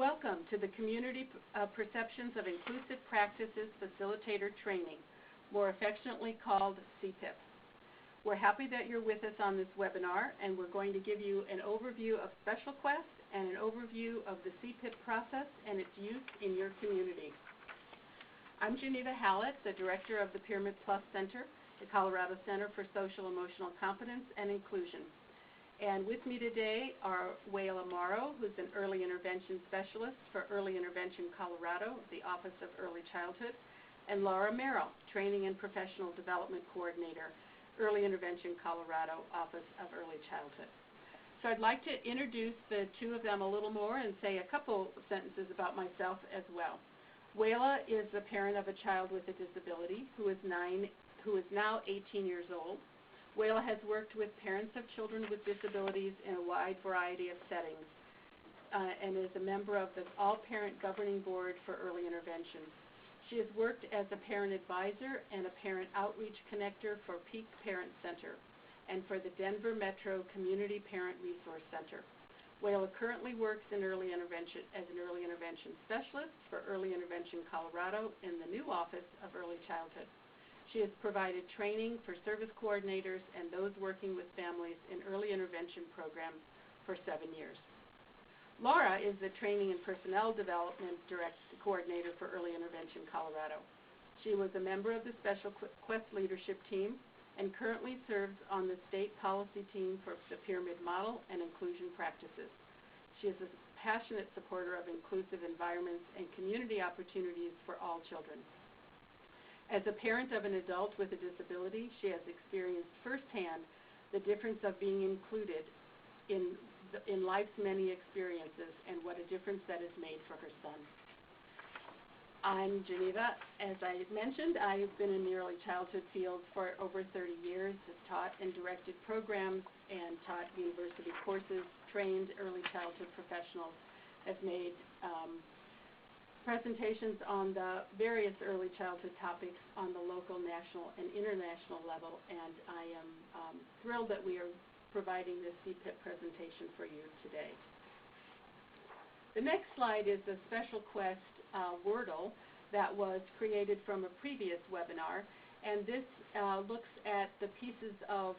Welcome to the Community Perceptions of Inclusive Practices Facilitator Training, more affectionately called CPIP. We're happy that you're with us on this webinar, and we're going to give you an overview of Special Quest and an overview of the CPIP process and its use in your community. I'm Geneva Hallett, the Director of the Pyramid Plus Center, the Colorado Center for Social Emotional Competence and Inclusion. And with me today are Wayla Morrow, who's an Early Intervention Specialist for Early Intervention Colorado, the Office of Early Childhood, and Laura Merrill, Training and Professional Development Coordinator, Early Intervention Colorado, Office of Early Childhood. So I'd like to introduce the two of them a little more and say a couple of sentences about myself as well. Wayla is the parent of a child with a disability who is now 18 years old. Wayla has worked with parents of children with disabilities in a wide variety of settings and is a member of the All-Parent Governing Board for Early Intervention. She has worked as a parent advisor and a parent outreach connector for Peak Parent Center and for the Denver Metro Community Parent Resource Center. Wayla currently works in early intervention as an early intervention specialist for Early Intervention Colorado in the new Office of Early Childhood. She has provided training for service coordinators and those working with families in early intervention programs for 7 years. Laura is the Training and Personnel Development Coordinator for Early Intervention Colorado. She was a member of the Special Quest leadership team and currently serves on the state policy team for the Pyramid Model and inclusion practices. She is a passionate supporter of inclusive environments and community opportunities for all children. As a parent of an adult with a disability, she has experienced firsthand the difference of being included in life's many experiences and what a difference that has made for her son. I'm Geneva. As I mentioned, I've been in the early childhood field for over 30 years, have taught and directed programs and taught university courses, trained early childhood professionals, have made presentations on the various early childhood topics on the local, national, and international level, and I am thrilled that we are providing this CPIP presentation for you today. The next slide is the Special Quest Wordle that was created from a previous webinar, and this looks at the pieces of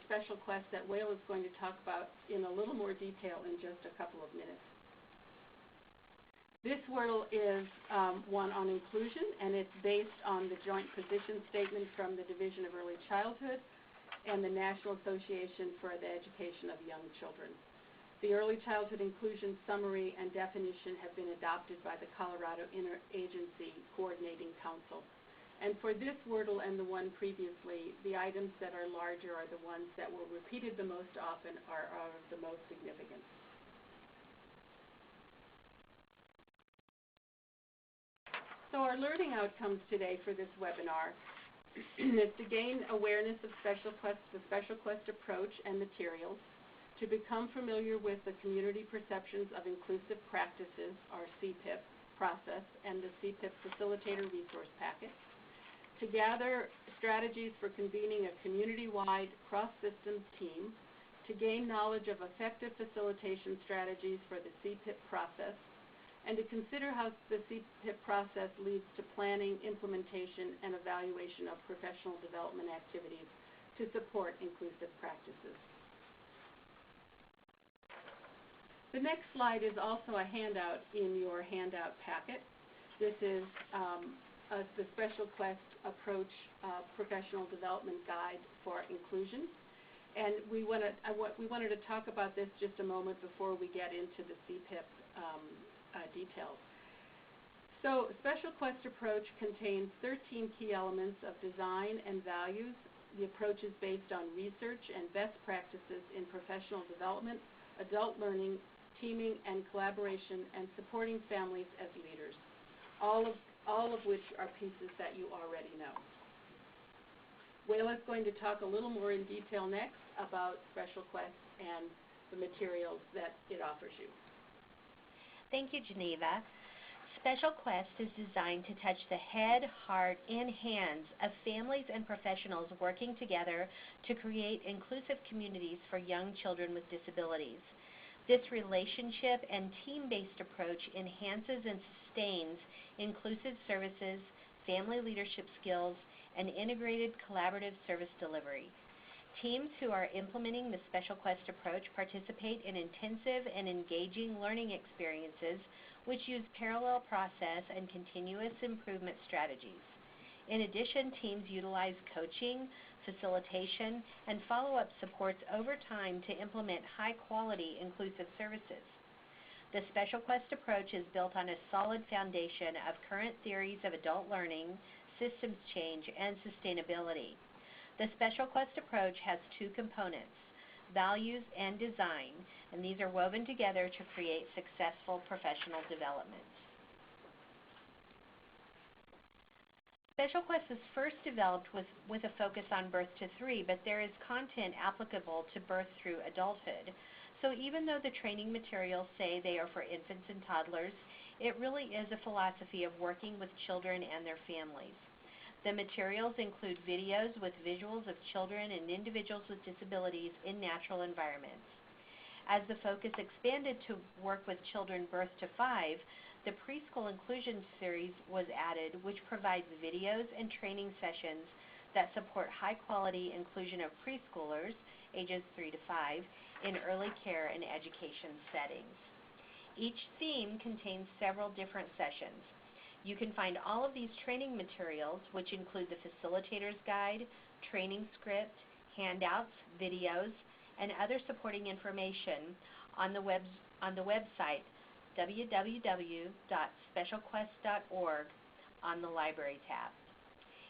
Special Quest that Wayla is going to talk about in a little more detail in just a couple of minutes. This Wordle is one on inclusion, and it's based on the joint position statement from the Division of Early Childhood and the National Association for the Education of Young Children. The Early Childhood Inclusion Summary and Definition have been adopted by the Colorado Interagency Coordinating Council. And for this Wordle and the one previously, the items that are larger are the ones that were repeated the most often are of the most significance. So our learning outcomes today for this webinar is to gain awareness of the Special Quest approach and materials, to become familiar with the Community Perceptions of Inclusive Practices, our CPIP process, and the CPIP Facilitator Resource Packet, to gather strategies for convening a community-wide cross-systems team, to gain knowledge of effective facilitation strategies for the CPIP process, and to consider how the CPIP process leads to planning, implementation, and evaluation of professional development activities to support inclusive practices. The next slide is also a handout in your handout packet. This is the Special Quest Approach Professional Development Guide for Inclusion. And we wanted to talk about this just a moment before we get into the CPIP details. So Special Quest approach contains 13 key elements of design and values. The approach is based on research and best practices in professional development, adult learning, teaming and collaboration, and supporting families as leaders, all of which are pieces that you already know. Wayla is going to talk a little more in detail next about Special Quest and the materials that it offers you. Thank you, Geneva. Special Quest is designed to touch the head, heart, and hands of families and professionals working together to create inclusive communities for young children with disabilities. This relationship and team-based approach enhances and sustains inclusive services, family leadership skills, and integrated collaborative service delivery. Teams who are implementing the Special Quest approach participate in intensive and engaging learning experiences which use parallel process and continuous improvement strategies. In addition, teams utilize coaching, facilitation, and follow-up supports over time to implement high-quality inclusive services. The Special Quest approach is built on a solid foundation of current theories of adult learning, systems change, and sustainability. The Special Quest approach has two components, values and design, and these are woven together to create successful professional development. Special Quest was first developed with a focus on birth to 3, but there is content applicable to birth through adulthood. So even though the training materials say they are for infants and toddlers, it really is a philosophy of working with children and their families. The materials include videos with visuals of children and individuals with disabilities in natural environments. As the focus expanded to work with children birth to 5, the Preschool Inclusion Series was added, which provides videos and training sessions that support high-quality inclusion of preschoolers, ages 3 to 5, in early care and education settings. Each theme contains several different sessions. You can find all of these training materials, which include the Facilitator's Guide, training script, handouts, videos, and other supporting information on the website www.specialquest.org on the Library tab.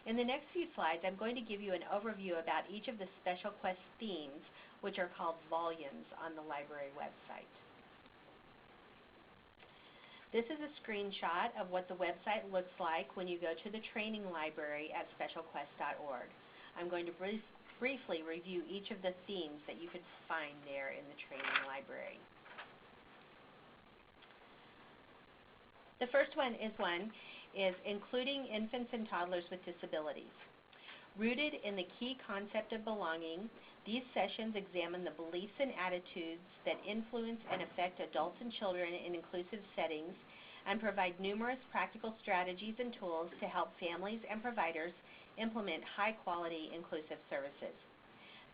In the next few slides, I'm going to give you an overview about each of the Special Quest themes, which are called volumes on the library website. This is a screenshot of what the website looks like when you go to the training library at specialquest.org. I'm going to briefly review each of the themes that you could find there in the training library. The first one is including infants and toddlers with disabilities. Rooted in the key concept of belonging, these sessions examine the beliefs and attitudes that influence and affect adults and children in inclusive settings and provide numerous practical strategies and tools to help families and providers implement high-quality inclusive services.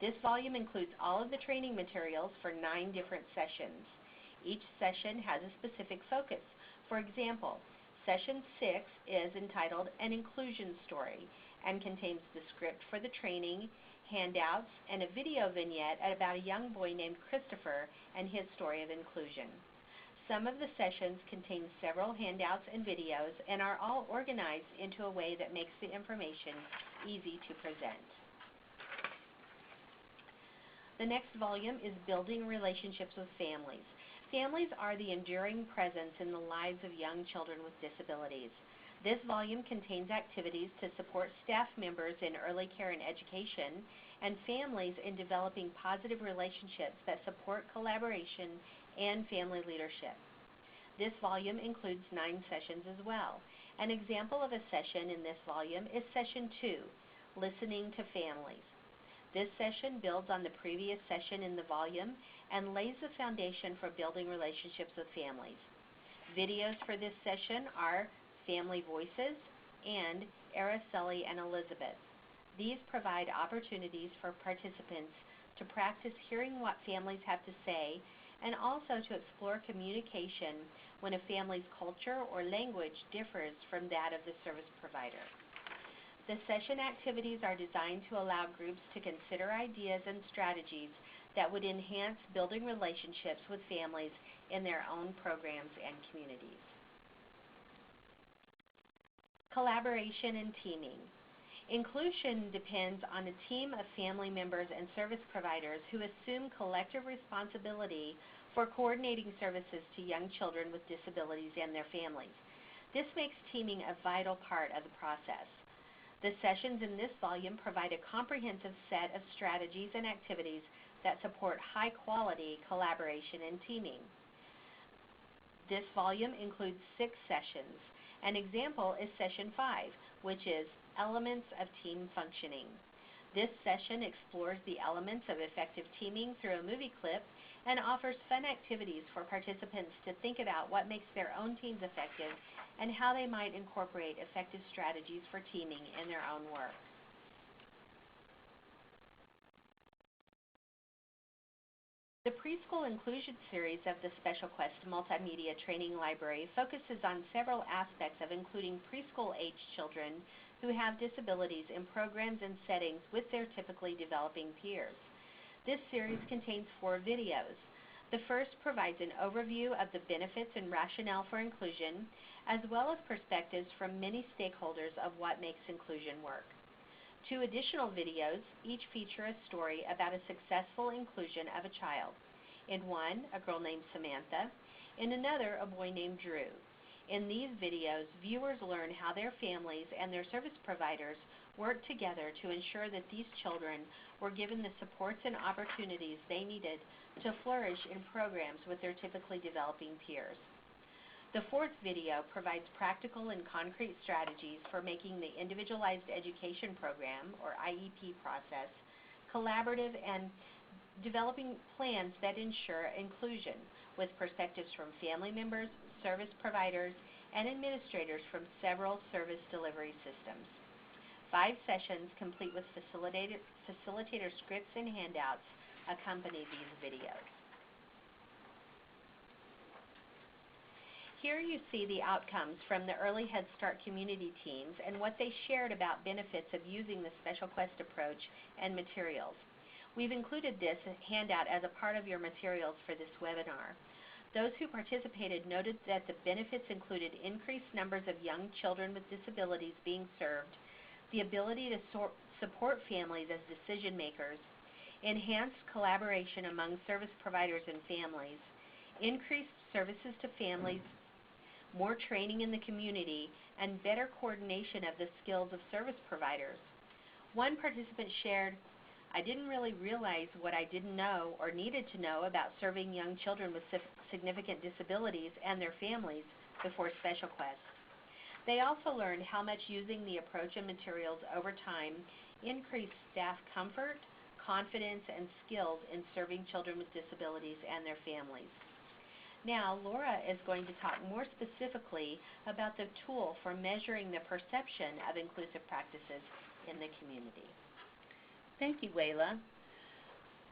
This volume includes all of the training materials for 9 different sessions. Each session has a specific focus. For example, Session 6 is entitled An Inclusion Story and contains the script for the training, handouts, and a video vignette about a young boy named Christopher and his story of inclusion. Some of the sessions contain several handouts and videos and are all organized into a way that makes the information easy to present. The next volume is Building Relationships with Families. Families are the enduring presence in the lives of young children with disabilities. This volume contains activities to support staff members in early care and education and families in developing positive relationships that support collaboration and family leadership. This volume includes 9 sessions as well. An example of a session in this volume is Session 2, Listening to Families. This session builds on the previous session in the volume and lays the foundation for building relationships with families. Videos for this session are Family Voices and Araceli and Elizabeth. These provide opportunities for participants to practice hearing what families have to say and also to explore communication when a family's culture or language differs from that of the service provider. The session activities are designed to allow groups to consider ideas and strategies that would enhance building relationships with families in their own programs and communities. Collaboration and teaming. Inclusion depends on a team of family members and service providers who assume collective responsibility for coordinating services to young children with disabilities and their families. This makes teaming a vital part of the process. The sessions in this volume provide a comprehensive set of strategies and activities that support high-quality collaboration and teaming. This volume includes 6 sessions. An example is Session 5, which is Elements of Team Functioning. This session explores the elements of effective teaming through a movie clip and offers fun activities for participants to think about what makes their own teams effective and how they might incorporate effective strategies for teaming in their own work. The Preschool Inclusion series of the Special Quest Multimedia Training Library focuses on several aspects of including preschool-age children who have disabilities in programs and settings with their typically developing peers. This series contains 4 videos. The first provides an overview of the benefits and rationale for inclusion, as well as perspectives from many stakeholders of what makes inclusion work. 2 additional videos each feature a story about a successful inclusion of a child. In one, a girl named Samantha. In another, a boy named Drew. In these videos, viewers learn how their families and their service providers work together to ensure that these children were given the supports and opportunities they needed to flourish in programs with their typically developing peers. The 4th video provides practical and concrete strategies for making the Individualized Education Program, or IEP process, collaborative and developing plans that ensure inclusion, with perspectives from family members, service providers, and administrators from several service delivery systems. 5 sessions, complete with facilitator scripts and handouts, accompany these videos. Here you see the outcomes from the Early Head Start community teams and what they shared about benefits of using the Special Quest approach and materials. We've included this handout as a part of your materials for this webinar. Those who participated noted that the benefits included increased numbers of young children with disabilities being served, the ability to support families as decision makers, enhanced collaboration among service providers and families, increased services to families, more training in the community, and better coordination of the skills of service providers. One participant shared, "I didn't really realize what I didn't know or needed to know about serving young children with significant disabilities and their families before Special Quest." They also learned how much using the approach and materials over time increased staff comfort, confidence, and skills in serving children with disabilities and their families. Now, Laura is going to talk more specifically about the tool for measuring the perception of inclusive practices in the community. Thank you, Wayla.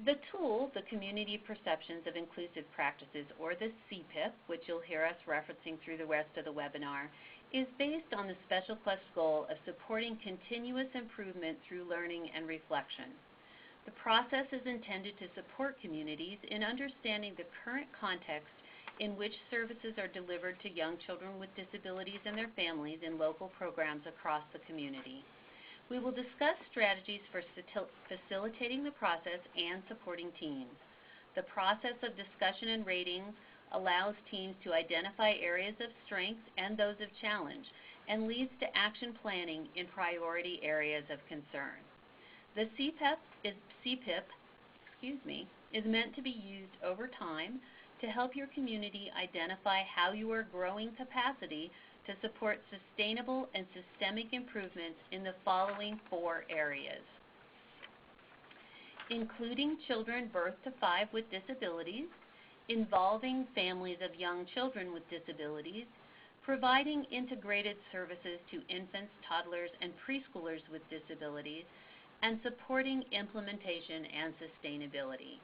The tool, the Community Perceptions of Inclusive Practices, or the CPIP, which you'll hear us referencing through the rest of the webinar, is based on the Special Quest goal of supporting continuous improvement through learning and reflection. The process is intended to support communities in understanding the current context in which services are delivered to young children with disabilities and their families in local programs across the community. We will discuss strategies for facilitating the process and supporting teams. The process of discussion and rating allows teams to identify areas of strength and those of challenge and leads to action planning in priority areas of concern. The CPIP is meant to be used over time to help your community identify how you are growing capacity to support sustainable and systemic improvements in the following 4 areas: including children birth to 5 with disabilities, involving families of young children with disabilities, providing integrated services to infants, toddlers, and preschoolers with disabilities, and supporting implementation and sustainability.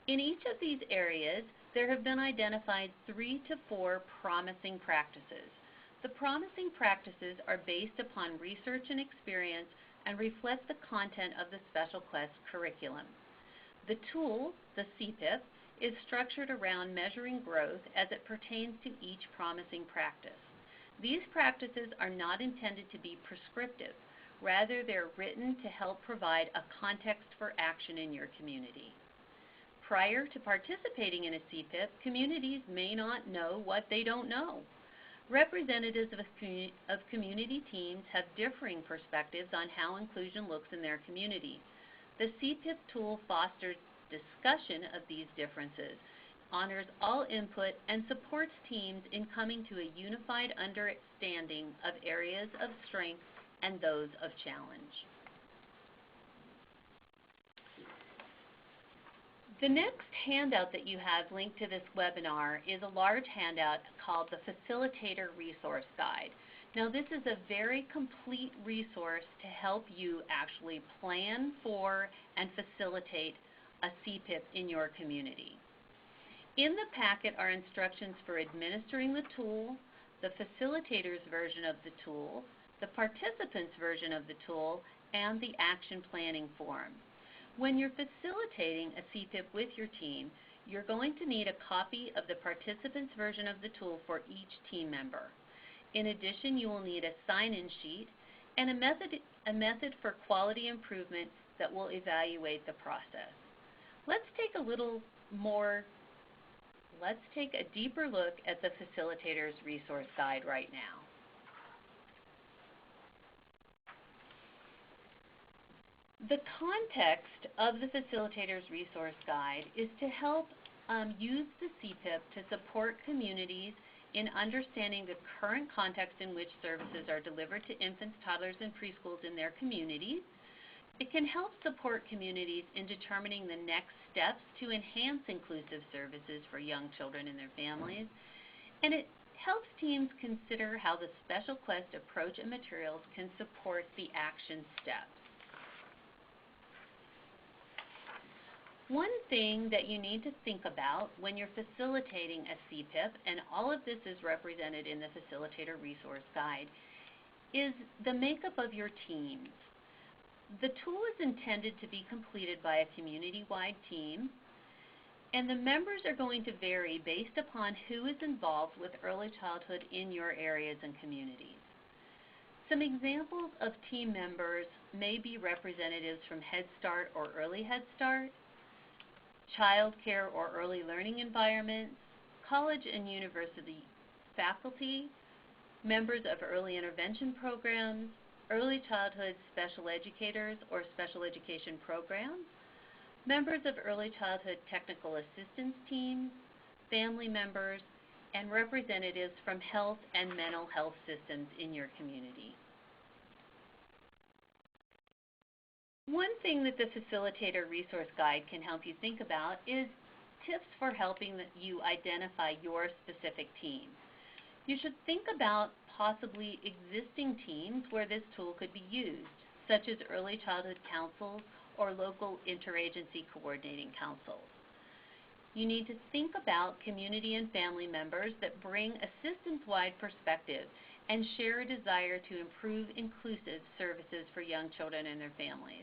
In each of these areas, there have been identified 3 to 4 promising practices. The promising practices are based upon research and experience and reflect the content of the Special Quest curriculum. The tool, the CPIP, is structured around measuring growth as it pertains to each promising practice. These practices are not intended to be prescriptive. Rather, they're written to help provide a context for action in your community. Prior to participating in a CPIP, communities may not know what they don't know. Representatives of community teams have differing perspectives on how inclusion looks in their community. The CPIP tool fosters discussion of these differences, honors all input, and supports teams in coming to a unified understanding of areas of strength and those of challenge. The next handout that you have linked to this webinar is a large handout called the Facilitator Resource Guide. Now, this is a very complete resource to help you actually plan for and facilitate a CPIP in your community. In the packet are instructions for administering the tool, the facilitator's version of the tool, the participant's version of the tool, and the action planning form. When you're facilitating a CPIP with your team, you're going to need a copy of the participant's version of the tool for each team member. In addition, you will need a sign-in sheet and a method for quality improvement that will evaluate the process. Let's take a deeper look at the Facilitator's Resource Guide right now. The context of the Facilitator's Resource Guide is to help use the CPIP to support communities in understanding the current context in which services are delivered to infants, toddlers, and preschools in their communities. It can help support communities in determining the next steps to enhance inclusive services for young children and their families. And it helps teams consider how the Special Quest approach and materials can support the action steps. One thing that you need to think about when you're facilitating a CPIP, and all of this is represented in the Facilitator Resource Guide, is the makeup of your teams. The tool is intended to be completed by a community-wide team, and the members are going to vary based upon who is involved with early childhood in your areas and communities. Some examples of team members may be representatives from Head Start or Early Head Start, child care or early learning environments, college and university faculty, members of early intervention programs, early childhood special educators or special education programs, members of early childhood technical assistance teams, family members, and representatives from health and mental health systems in your community. One thing that the Facilitator Resource Guide can help you think about is tips for helping you identify your specific team. You should think about possibly existing teams where this tool could be used, such as early childhood councils or local interagency coordinating councils. You need to think about community and family members that bring a systems-wide perspective and share a desire to improve inclusive services for young children and their families.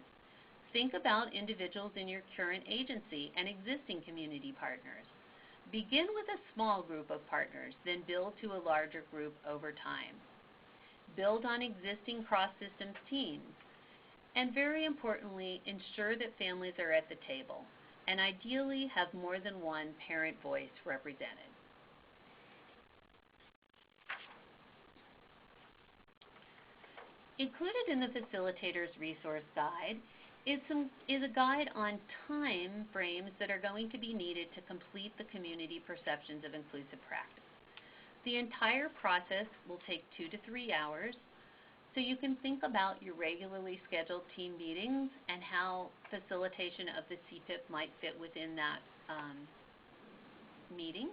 Think about individuals in your current agency and existing community partners. Begin with a small group of partners, then build to a larger group over time. Build on existing cross-systems teams. And very importantly, ensure that families are at the table, and ideally have more than one parent voice represented. Included in the Facilitator's Resource Guide is a guide on time frames that are going to be needed to complete the community perceptions of inclusive practice. The entire process will take 2 to 3 hours, so you can think about your regularly scheduled team meetings and how facilitation of the CPIP might fit within that meeting.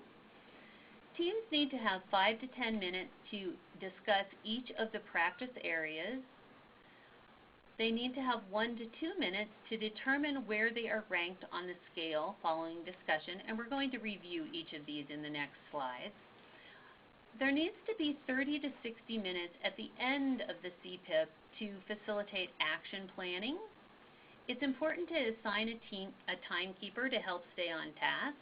Teams need to have 5 to 10 minutes to discuss each of the practice areas. They need to have 1 to 2 minutes to determine where they are ranked on the scale following discussion, and we're going to review each of these in the next slides. There needs to be 30 to 60 minutes at the end of the CPIP to facilitate action planning. It's important to assign a timekeeper to help stay on task.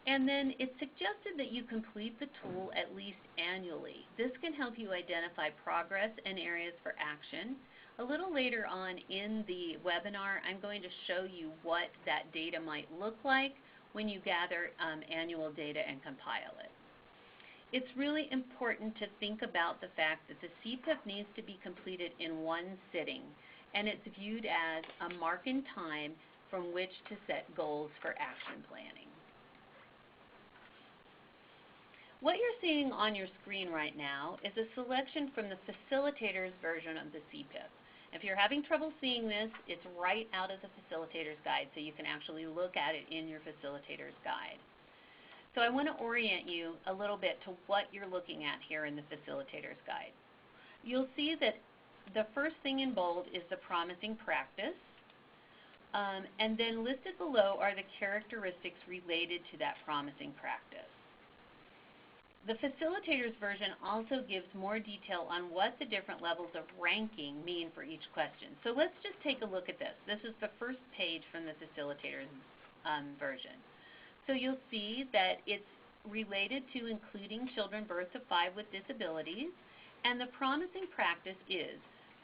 And then it's suggested that you complete the tool at least annually. This can help you identify progress and areas for action. A little later on in the webinar, I'm going to show you what that data might look like when you gather annual data and compile it. It's really important to think about the fact that the CPIP needs to be completed in one sitting, and it's viewed as a mark in time from which to set goals for action planning. What you're seeing on your screen right now is a selection from the facilitator's version of the CPIP. If you're having trouble seeing this, it's right out of the facilitator's guide, so you can actually look at it in your facilitator's guide. So I want to orient you a little bit to what you're looking at here in the facilitator's guide. You'll see that the first thing in bold is the promising practice, and then listed below are the characteristics related to that promising practice. The facilitator's version also gives more detail on what the different levels of ranking mean for each question. So let's just take a look at this. This is the first page from the facilitator's version. So you'll see that it's related to including children birth to 5 with disabilities, and the promising practice is,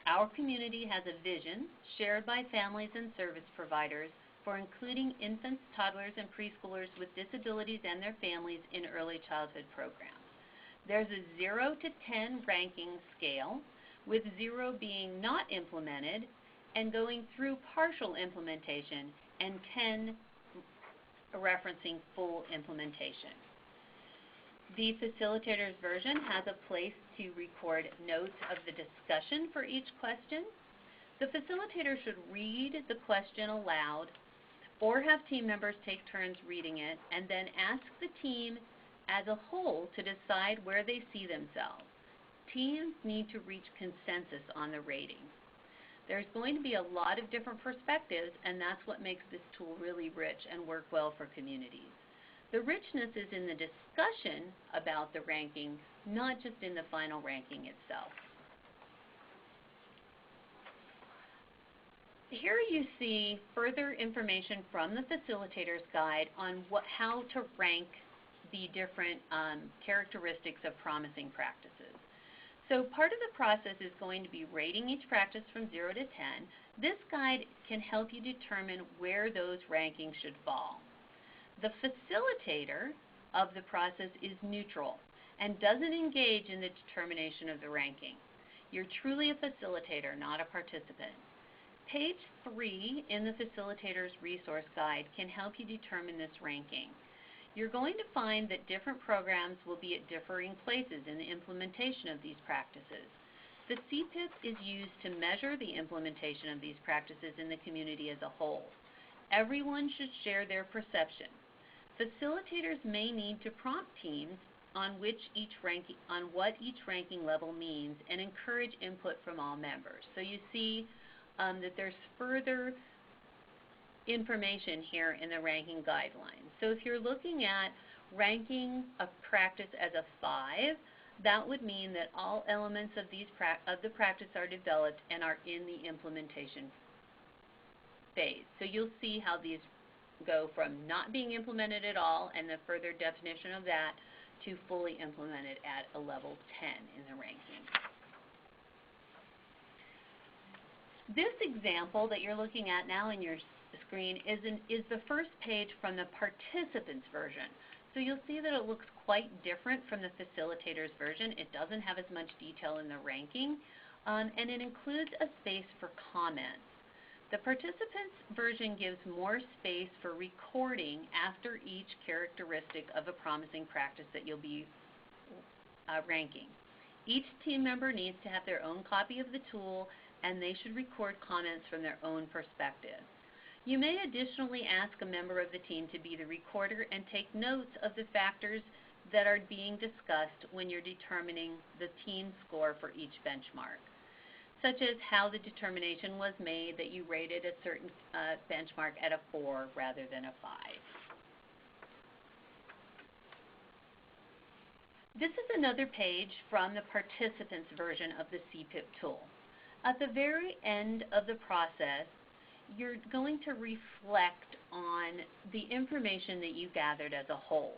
our community has a vision shared by families and service providers for including infants, toddlers, and preschoolers with disabilities and their families in early childhood programs. There's a 0 to 10 ranking scale, with 0 being not implemented and going through partial implementation, and 10 referencing full implementation. The facilitator's version has a place to record notes of the discussion for each question. The facilitator should read the question aloud or have team members take turns reading it, and then ask the team as a whole to decide where they see themselves. Teams need to reach consensus on the rating. There's going to be a lot of different perspectives, and that's what makes this tool really rich and work well for communities. The richness is in the discussion about the ranking, not just in the final ranking itself. Here you see further information from the facilitator's guide on how to rank the different characteristics of promising practices. So part of the process is going to be rating each practice from 0 to 10. This guide can help you determine where those rankings should fall. The facilitator of the process is neutral and doesn't engage in the determination of the ranking. You're truly a facilitator, not a participant. Page 3 in the facilitator's resource guide can help you determine this ranking. You're going to find that different programs will be at differing places in the implementation of these practices. The CPIP is used to measure the implementation of these practices in the community as a whole. Everyone should share their perception. Facilitators may need to prompt teams on what each ranking level means and encourage input from all members. So you see that there's further information here in the ranking guidelines. So if you're looking at ranking a practice as a 5, that would mean that all elements of the practice are developed and are in the implementation phase. So you'll see how these go from not being implemented at all, and the further definition of that, to fully implemented at a level 10 in the ranking. This example that you're looking at now in your screen is the first page from the participants version. So you'll see that it looks quite different from the facilitator's version. It doesn't have as much detail in the ranking, and it includes a space for comments. The participants version gives more space for recording after each characteristic of a promising practice that you'll be ranking. Each team member needs to have their own copy of the tool, and they should record comments from their own perspective. You may additionally ask a member of the team to be the recorder and take notes of the factors that are being discussed when you're determining the team score for each benchmark, such as how the determination was made that you rated a certain benchmark at a 4 rather than a 5. This is another page from the participants version of the CPIP tool. At the very end of the process, you're going to reflect on the information that you gathered as a whole.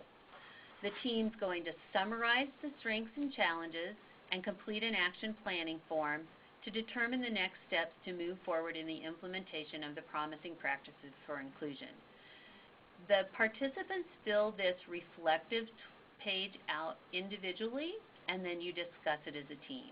The team's going to summarize the strengths and challenges and complete an action planning form to determine the next steps to move forward in the implementation of the promising practices for inclusion. The participants fill this reflective page out individually, and then you discuss it as a team.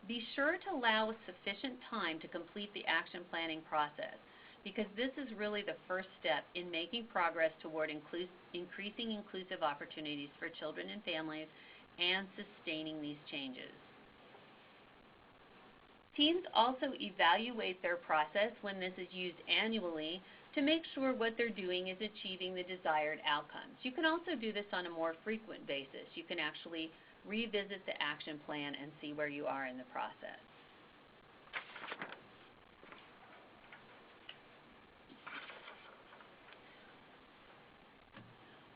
Be sure to allow sufficient time to complete the action planning process, because this is really the first step in making progress toward increasing inclusive opportunities for children and families and sustaining these changes. Teams also evaluate their process when this is used annually to make sure what they're doing is achieving the desired outcomes. You can also do this on a more frequent basis. You can actually revisit the action plan and see where you are in the process.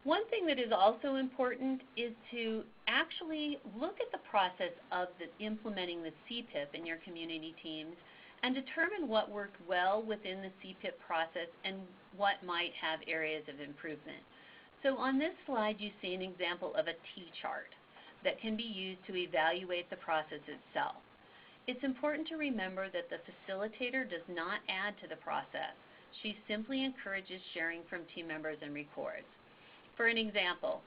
One thing that is also important is to actually look at the process of implementing the CPIP in your community teams and determine what worked well within the CPIP process and what might have areas of improvement. So on this slide you see an example of a T-chart that can be used to evaluate the process itself. It's important to remember that the facilitator does not add to the process. She simply encourages sharing from team members and records. For an example,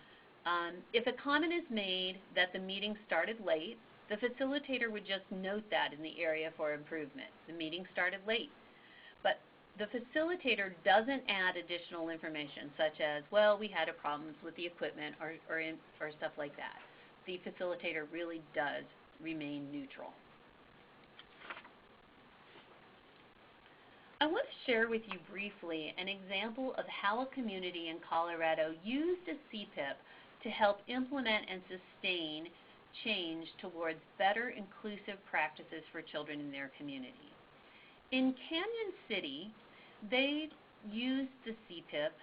if a comment is made that the meeting started late, the facilitator would just note that in the area for improvement. The meeting started late. But the facilitator doesn't add additional information such as, well, we had problems with the equipment or stuff like that. The facilitator really does remain neutral. I want to share with you briefly an example of how a community in Colorado used a CPIP to help implement and sustain change towards better inclusive practices for children in their community. In Canyon City, they used the CPIP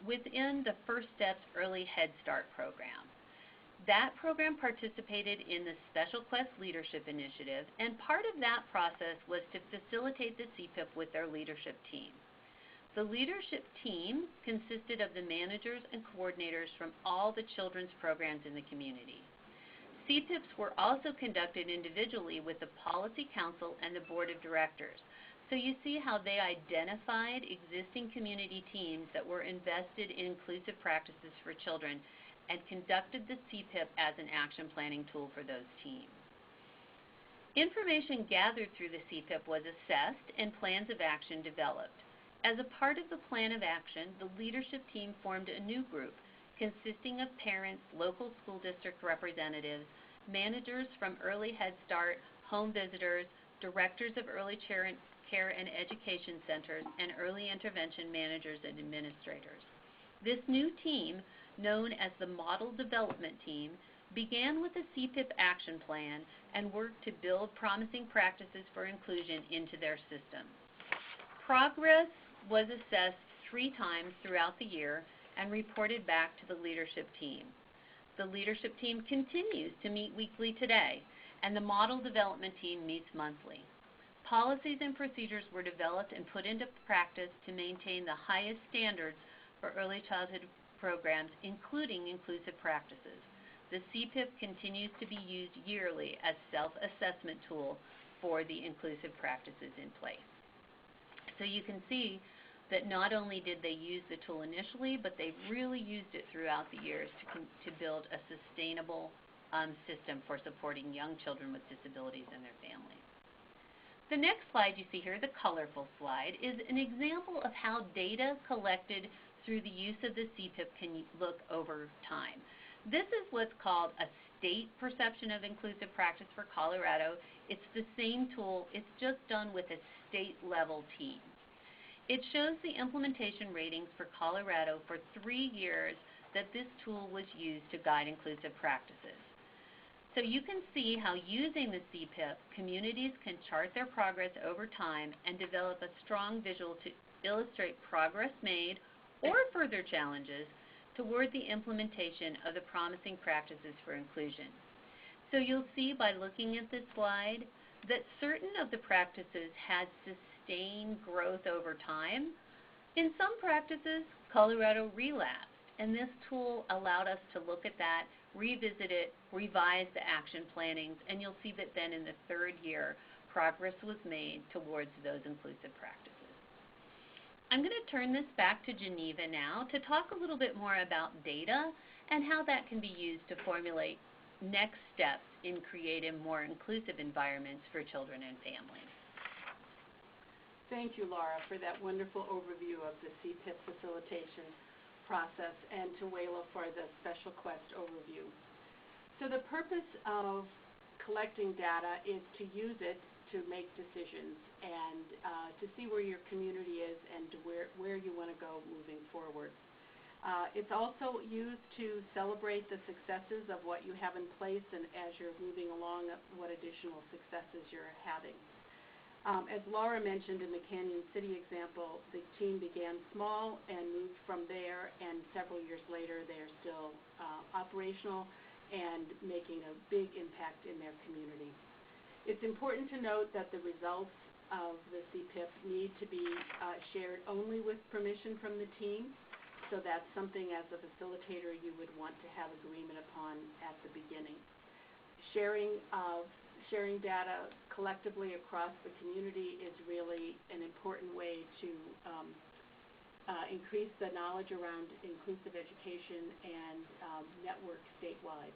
within the First Steps Early Head Start program. That program participated in the Special Quest Leadership Initiative, and part of that process was to facilitate the CPIP with their leadership team. The leadership team consisted of the managers and coordinators from all the children's programs in the community. CPIPs were also conducted individually with the Policy Council and the Board of Directors. So you see how they identified existing community teams that were invested in inclusive practices for children and conducted the CPIP as an action planning tool for those teams. Information gathered through the CPIP was assessed and plans of action developed. As a part of the plan of action, the leadership team formed a new group consisting of parents, local school district representatives, managers from Early Head Start, home visitors, directors of early care and education centers, and early intervention managers and administrators. This new team, known as the Model Development Team, began with a CPIP action plan and worked to build promising practices for inclusion into their system. Progress was assessed 3 times throughout the year and reported back to the leadership team. The leadership team continues to meet weekly today, and the Model Development Team meets monthly. Policies and procedures were developed and put into practice to maintain the highest standards for early childhood programs, including inclusive practices. The CPIP continues to be used yearly as self-assessment tool for the inclusive practices in place. So you can see that not only did they use the tool initially, but they've really used it throughout the years to build a sustainable system for supporting young children with disabilities and their families. The next slide you see here, the colorful slide, is an example of how data collected through the use of the CPIP can look over time. This is what's called a state perception of inclusive practice for Colorado. It's the same tool, it's just done with a state-level team. It shows the implementation ratings for Colorado for 3 years that this tool was used to guide inclusive practices. So you can see how using the CPIP, communities can chart their progress over time and develop a strong visual to illustrate progress made or further challenges toward the implementation of the promising practices for inclusion. So you'll see by looking at this slide that certain of the practices had sustained growth over time. In some practices, Colorado relapsed, and this tool allowed us to look at that, revisit it, revise the action plannings, and you'll see that then in the 3rd year, progress was made towards those inclusive practices. I'm going to turn this back to Geneva now to talk a little bit more about data and how that can be used to formulate next steps in creating more inclusive environments for children and families. Thank you, Laura, for that wonderful overview of the CPIP facilitation process, and to Wayla for the Special Quest overview. So the purpose of collecting data is to use it to make decisions and to see where your community is and to where you want to go moving forward. It's also used to celebrate the successes of what you have in place, and as you're moving along, what additional successes you're having. As Laura mentioned in the Canyon City example, the team began small and moved from there, and several years later they are still operational and making a big impact in their community. It's important to note that the results of the CPIP need to be shared only with permission from the team. So that's something as a facilitator you would want to have agreement upon at the beginning. Sharing data collectively across the community is really an important way to increase the knowledge around inclusive education and network statewide.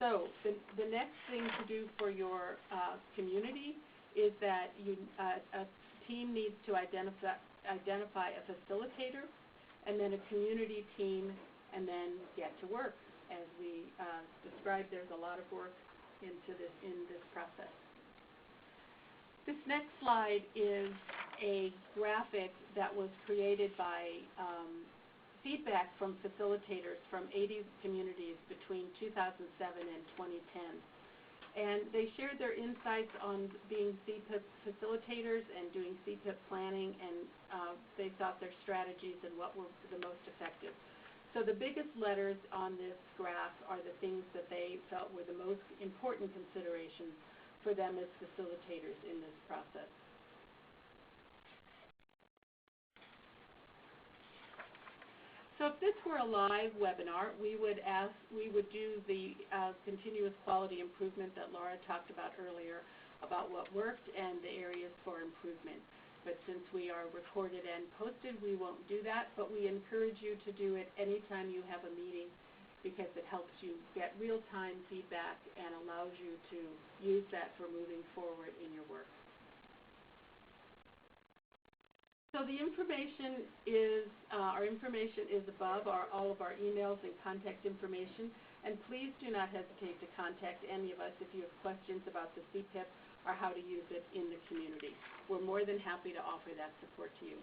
So the next thing to do for your community is that a team needs to identify a facilitator, and then a community team, and then get to work. As we described, there's a lot of work in this process. This next slide is a graphic that was created by feedback from facilitators from 80 communities between 2007 and 2010. And they shared their insights on being CPIP facilitators and doing CPIP planning, and they thought their strategies and what were the most effective. So the biggest letters on this graph are the things that they felt were the most important considerations for them as facilitators in this process. So if this were a live webinar, we would do the continuous quality improvement that Laura talked about earlier, about what worked and the areas for improvement. But since we are recorded and posted, we won't do that, but we encourage you to do it anytime you have a meeting, because it helps you get real-time feedback and allows you to use that for moving forward in your work. So the information is, our information is above all of our emails and contact information, and please do not hesitate to contact any of us if you have questions about the CPIP or how to use it in the community. We're more than happy to offer that support to you.